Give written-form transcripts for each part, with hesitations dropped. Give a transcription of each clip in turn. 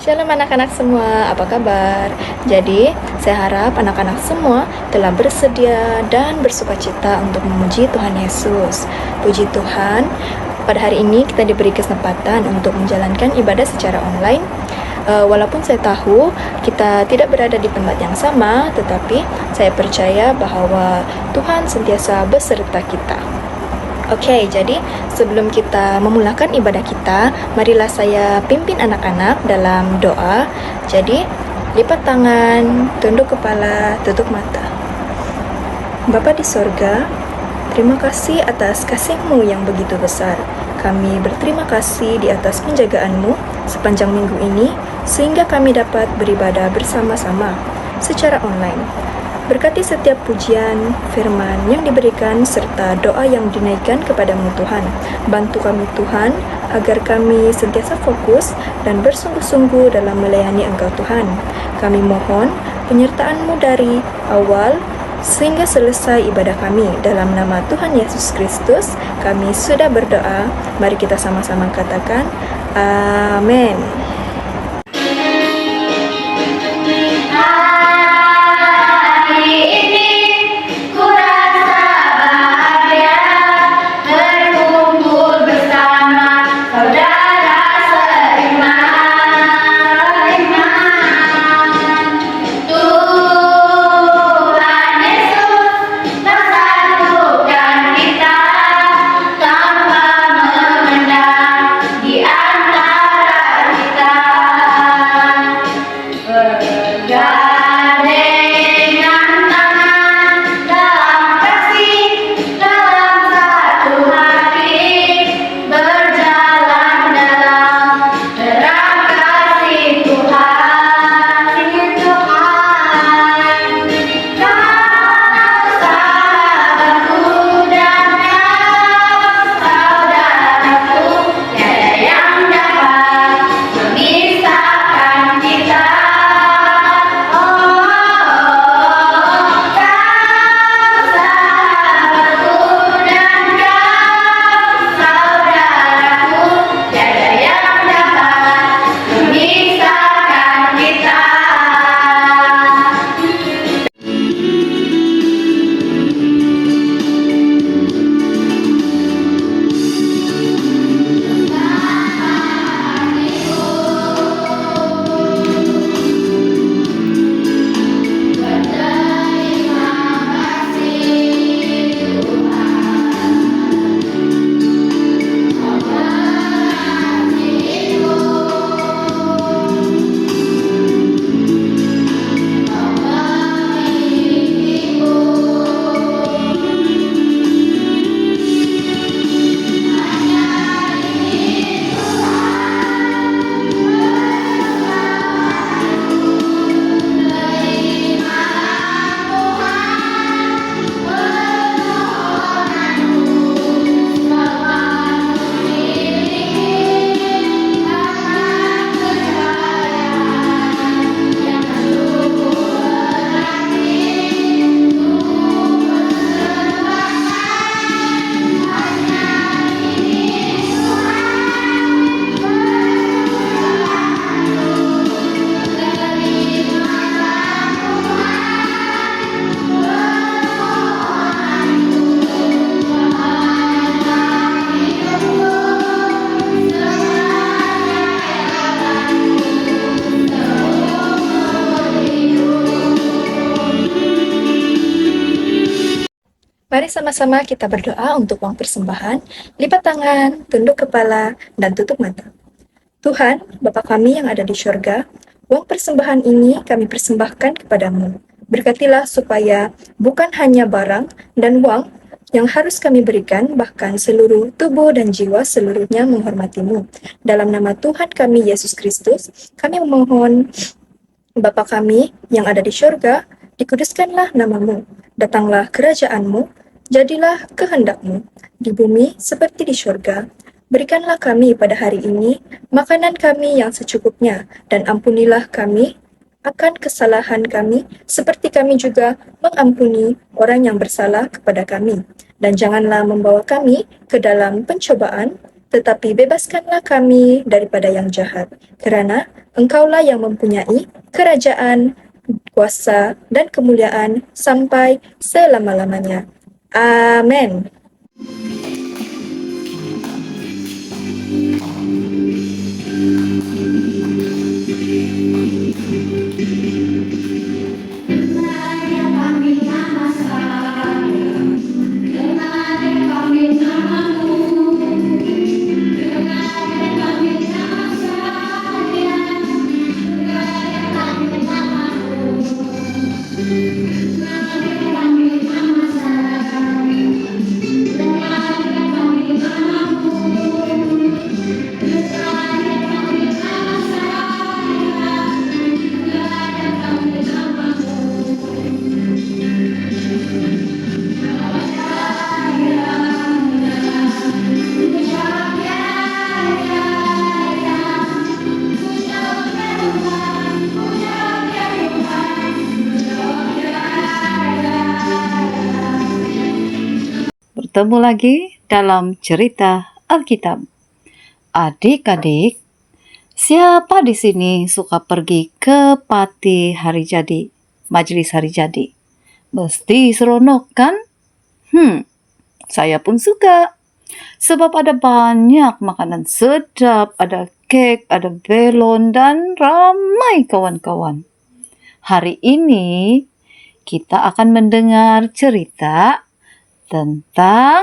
Shalom anak-anak semua, apa kabar? Jadi, saya harap anak-anak semua telah bersedia dan bersukacita untuk memuji Tuhan Yesus. Puji Tuhan, pada hari ini kita diberi kesempatan untuk menjalankan ibadah secara online. Walaupun saya tahu kita tidak berada di tempat yang sama, tetapi saya percaya bahwa Tuhan sentiasa beserta kita. Oke, jadi sebelum kita memulakan ibadah kita, marilah saya pimpin anak-anak dalam doa. Jadi, lipat tangan, tunduk kepala, tutup mata. Bapa di sorga, terima kasih atas kasih-Mu yang begitu besar. Kami berterima kasih di atas penjagaan-Mu sepanjang minggu ini, sehingga kami dapat beribadah bersama-sama secara online. Berkati setiap pujian, firman yang diberikan, serta doa yang dinaikkan kepadamu Tuhan. Bantu kami Tuhan, agar kami sentiasa fokus dan bersungguh-sungguh dalam melayani Engkau Tuhan. Kami mohon penyertaan-Mu dari awal sehingga selesai ibadah kami. Dalam nama Tuhan Yesus Kristus, kami sudah berdoa. Mari kita sama-sama katakan, Amin. Mari sama-sama kita berdoa untuk uang persembahan, lipat tangan, tunduk kepala, dan tutup mata. Tuhan, Bapa kami yang ada di syurga, uang persembahan ini kami persembahkan kepadamu. Berkatilah supaya bukan hanya barang dan uang yang harus kami berikan, bahkan seluruh tubuh dan jiwa seluruhnya menghormatimu. Dalam nama Tuhan kami, Yesus Kristus, kami memohon, Bapa kami yang ada di syurga, dikuduskanlah namamu, datanglah kerajaanmu, jadilah kehendak-Mu di bumi seperti di syurga. Berikanlah kami pada hari ini makanan kami yang secukupnya, dan ampunilah kami akan kesalahan kami, seperti kami juga mengampuni orang yang bersalah kepada kami. Dan janganlah membawa kami ke dalam pencobaan, tetapi bebaskanlah kami daripada yang jahat, kerana Engkaulah yang mempunyai kerajaan, kuasa, dan kemuliaan sampai selama-lamanya. Amin. Bertemu lagi dalam cerita Alkitab. Adik-adik, siapa di sini suka pergi ke party hari jadi, majelis hari jadi? Mesti seronok kan? Saya pun suka. Sebab ada banyak makanan sedap, ada kek, ada belon, dan ramai kawan-kawan. Hari ini kita akan mendengar cerita tentang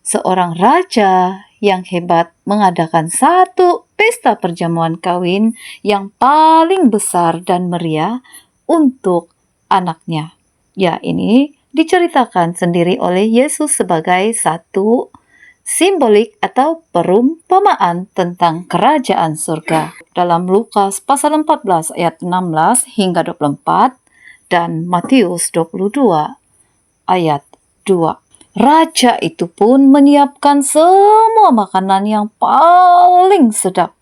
seorang raja yang hebat mengadakan satu pesta perjamuan kawin yang paling besar dan meriah untuk anaknya. Ya, ini diceritakan sendiri oleh Yesus sebagai satu simbolik atau perumpamaan tentang kerajaan surga. Dalam Lukas pasal 14 ayat 16 hingga 24 dan Matius 22 ayat 2. Raja itu pun menyiapkan semua makanan yang paling sedap.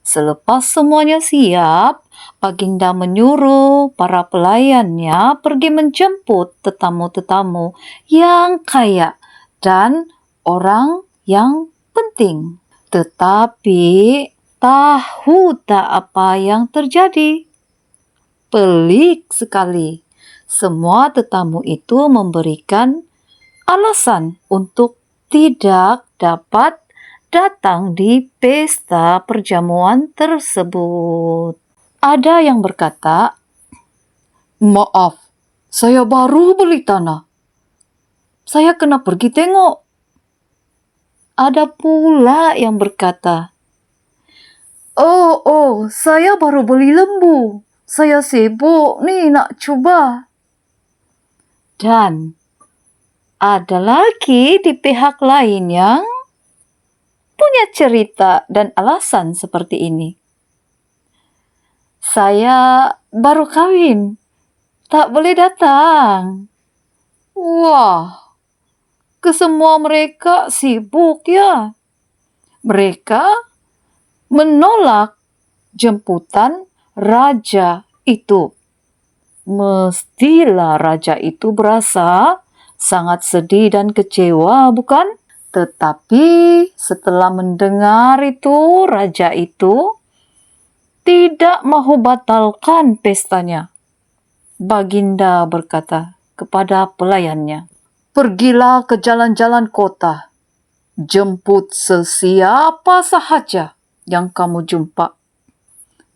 Selepas semuanya siap, Baginda menyuruh para pelayannya pergi menjemput tetamu-tetamu yang kaya dan orang yang penting. Tetapi tahu tak apa yang terjadi? Pelik sekali. Semua tetamu itu memberikan alasan untuk tidak dapat datang di pesta perjamuan tersebut. Ada yang berkata, "Maaf, saya baru beli tanah. Saya kena pergi tengok." Ada pula yang berkata, Oh, saya baru beli lembu. Saya sibuk nih nak cuba." Dan ada lagi di pihak lain yang punya cerita dan alasan seperti ini. "Saya baru kawin, tak boleh datang." Wah, kesemua mereka sibuk ya. Mereka menolak jemputan raja itu. Mestilah raja itu berasa sangat sedih dan kecewa, bukan? Tetapi setelah mendengar itu, raja itu tidak mahu batalkan pestanya. Baginda berkata kepada pelayannya, "Pergilah ke jalan-jalan kota, jemput sesiapa sahaja yang kamu jumpa.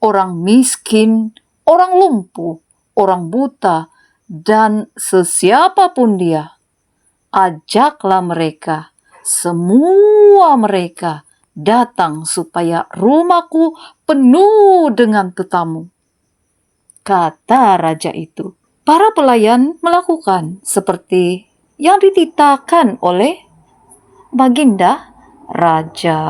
Orang miskin, orang lumpuh, orang buta, dan sesiapapun dia. Ajaklah mereka, semua mereka datang supaya rumahku penuh dengan tetamu." Kata raja itu. Para pelayan melakukan seperti yang dititahkan oleh Baginda Raja.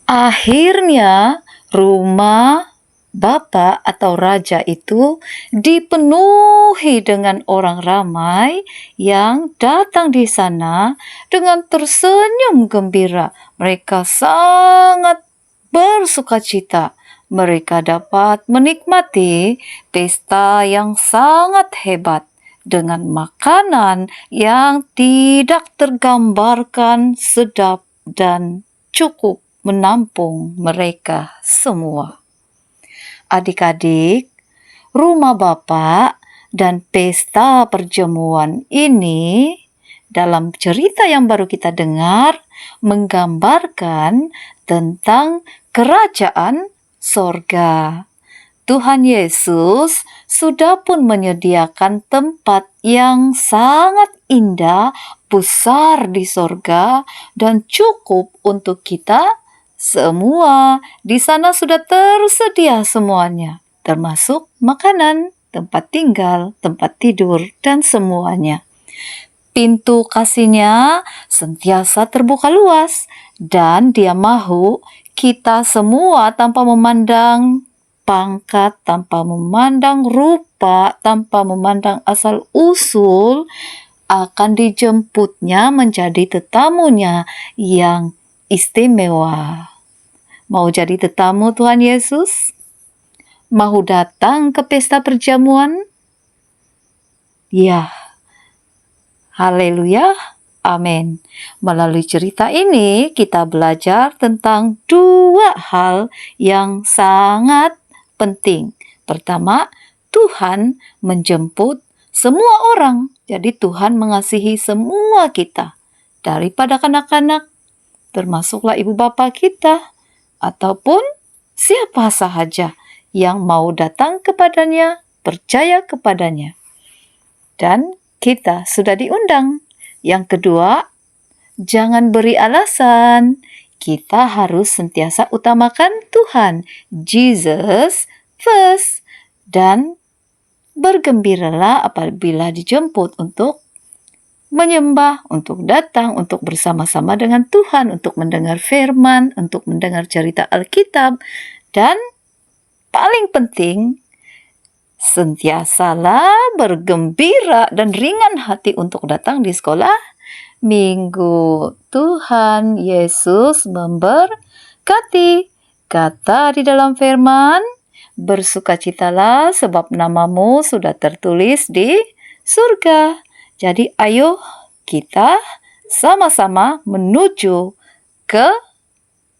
Akhirnya rumah Bapa atau raja itu dipenuhi dengan orang ramai yang datang di sana dengan tersenyum gembira. Mereka sangat bersukacita. Mereka dapat menikmati pesta yang sangat hebat dengan makanan yang tidak tergambarkan sedap dan cukup. menampung mereka semua. Adik-adik, rumah Bapa dan pesta perjamuan ini dalam cerita yang baru kita dengar menggambarkan tentang kerajaan sorga. Tuhan Yesus sudah pun menyediakan tempat yang sangat indah, besar di sorga, dan cukup untuk kita semua. Di sana sudah tersedia semuanya, termasuk makanan, tempat tinggal, tempat tidur, dan semuanya. Pintu kasih-Nya sentiasa terbuka luas, dan Dia mahu kita semua tanpa memandang pangkat, tanpa memandang rupa, tanpa memandang asal-usul, akan dijemputnya menjadi tetamunya yang istimewa. Mau jadi tetamu Tuhan Yesus? Mau datang ke pesta perjamuan? Ya, haleluya, amin. Melalui cerita ini kita belajar tentang dua hal yang sangat penting. Pertama, Tuhan menjemput semua orang. Jadi Tuhan mengasihi semua kita. Daripada kanak-kanak, termasuklah ibu bapa kita, ataupun siapa sahaja yang mau datang kepadanya, percaya kepadanya. Dan kita sudah diundang. Yang kedua, jangan beri alasan. Kita harus sentiasa utamakan Tuhan, Jesus first, dan bergembiralah apabila dijemput untuk menyembah, untuk datang, untuk bersama-sama dengan Tuhan, untuk mendengar firman, untuk mendengar cerita Alkitab, dan paling penting, sentiasalah bergembira dan ringan hati untuk datang di sekolah minggu. Tuhan Yesus memberkati. Kata di dalam firman, bersukacitalah sebab namamu sudah tertulis di surga. Jadi ayo kita sama-sama menuju ke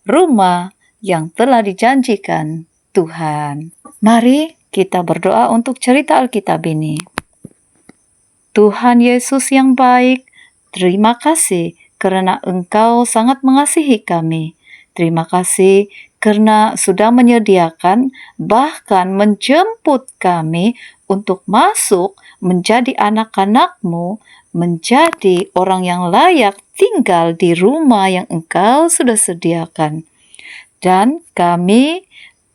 rumah yang telah dijanjikan Tuhan. Mari kita berdoa untuk cerita Alkitab ini. Tuhan Yesus yang baik, terima kasih karena Engkau sangat mengasihi kami. Terima kasih karena sudah menyediakan, bahkan menjemput kami untuk masuk menjadi anak-anak-Mu, menjadi orang yang layak tinggal di rumah yang Engkau sudah sediakan. Dan kami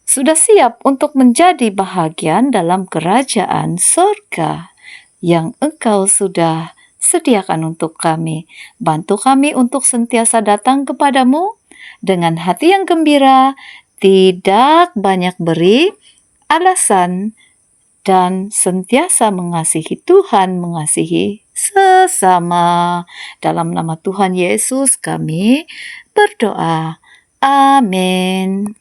sudah siap untuk menjadi bahagian dalam kerajaan surga yang Engkau sudah sediakan untuk kami. Bantu kami untuk sentiasa datang kepadamu dengan hati yang gembira, tidak banyak beri alasan, dan sentiasa mengasihi Tuhan, mengasihi sesama. Dalam nama Tuhan Yesus kami berdoa. Amin.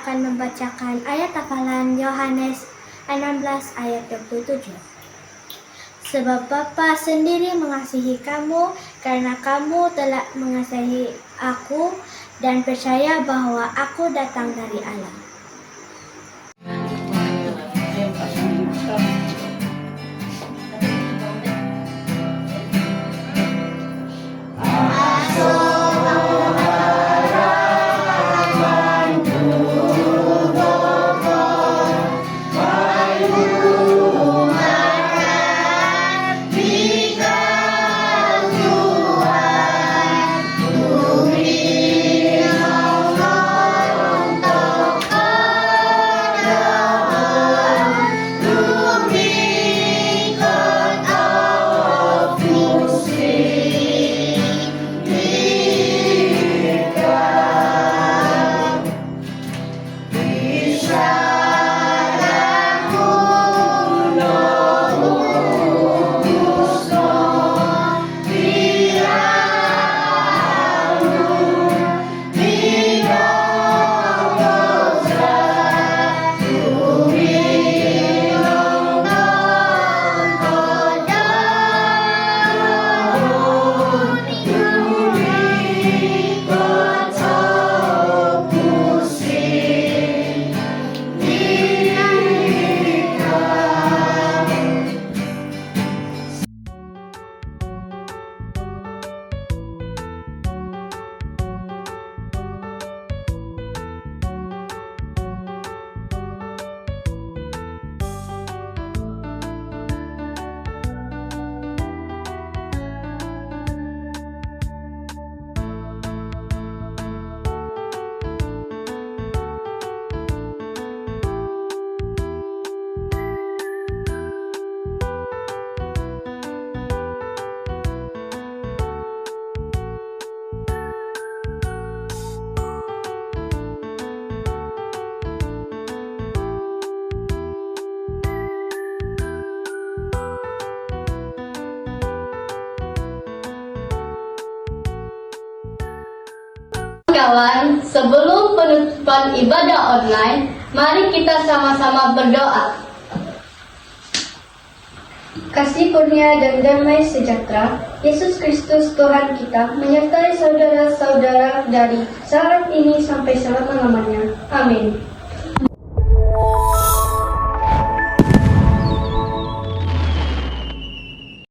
akan membacakan ayat hafalan Yohanes 16 ayat 27. Sebab Bapa sendiri mengasihi kamu karena kamu telah mengasihi aku dan percaya bahwa aku datang dari Allah. Kawan, sebelum penutupan ibadah online, mari kita sama-sama berdoa. Kasih kurnia dan damai sejahtera Yesus Kristus Tuhan kita menyertai saudara-saudara dari saat ini sampai selama-lamanya. Amin.